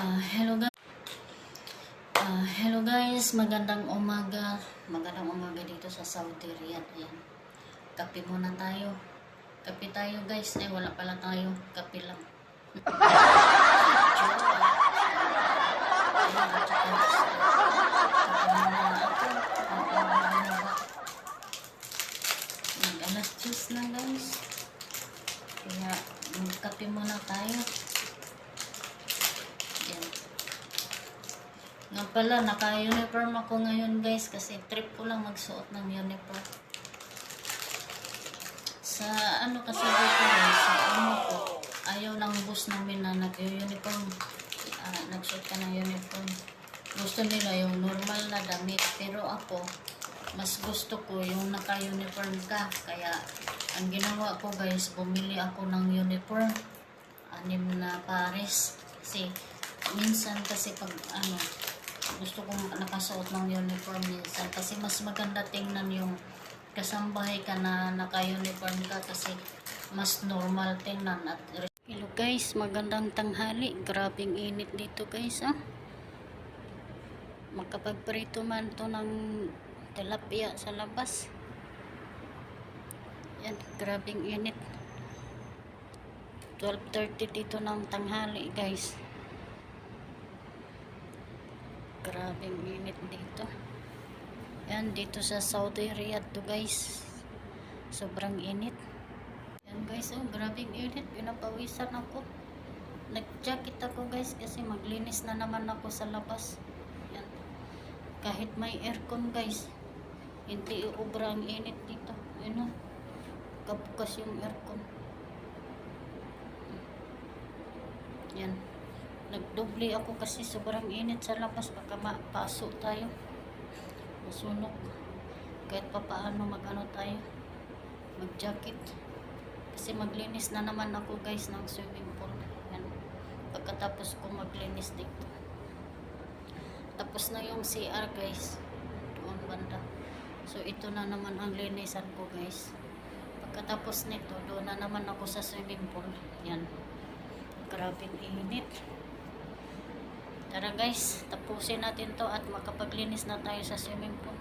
Hello guys, magandang umaga. Magandang umaga dito sa Saudi Riyadh. Ayan. Kape muna tayo. Kape tayo guys. Ay, wala pala tayo. Kape lang. Mag-alas 10 na guys. Kaya magkape muna tayo. Ayan. Nga pala, naka-uniform ako ngayon guys kasi trip ko lang magsuot ng uniform. Sa ano kasi dito guys, sa ano ko, ayaw ng boss namin na nag-uniform. Nagsuot ka ng uniform. Gusto nila yung normal na damit. Pero ako, mas gusto ko yung naka-uniform ka. Kaya, ang ginawa ko guys, bumili ako ng uniform. 6 na pares. Kasi, minsan kasi pag ano, gusto kong nakasuot ng uniform minsan kasi mas maganda tingnan yung kasambahay ka na naka-uniform ka kasi mas normal tingnan. At hello guys, magandang tanghali. Grabing init dito guys, makapagprito man to ng tilapia sa labas. Yan, grabing init. 12:30 dito ng tanghali guys. Grabing init dito. Yan, dito sa Saudi Riyadh to guys. Sobrang init. Yan guys, grabing init. Pinapawisan ako. Nag-jacket ako guys kasi maglinis na naman ako sa labas. Yan. Kahit may aircon guys, hindi ubra ang init dito. Yan, kabukas yung aircon. Yan. Nagdoble ako kasi sobrang init sa labas. Baka mapaso tayo. Masunog. Kahit pa paano mag-ano tayo. Mag-jacket. Kasi maglinis na naman ako guys ng swimming pool. Yan. Pagkatapos ko maglinis dito. Tapos na yung CR guys. Doon banda. So ito na naman ang linisan ko guys. Pagkatapos nito, doon na naman ako sa swimming pool. Yan. Grabing init. Tara guys, tapusin natin to at makapaglinis na tayo sa swimming pool.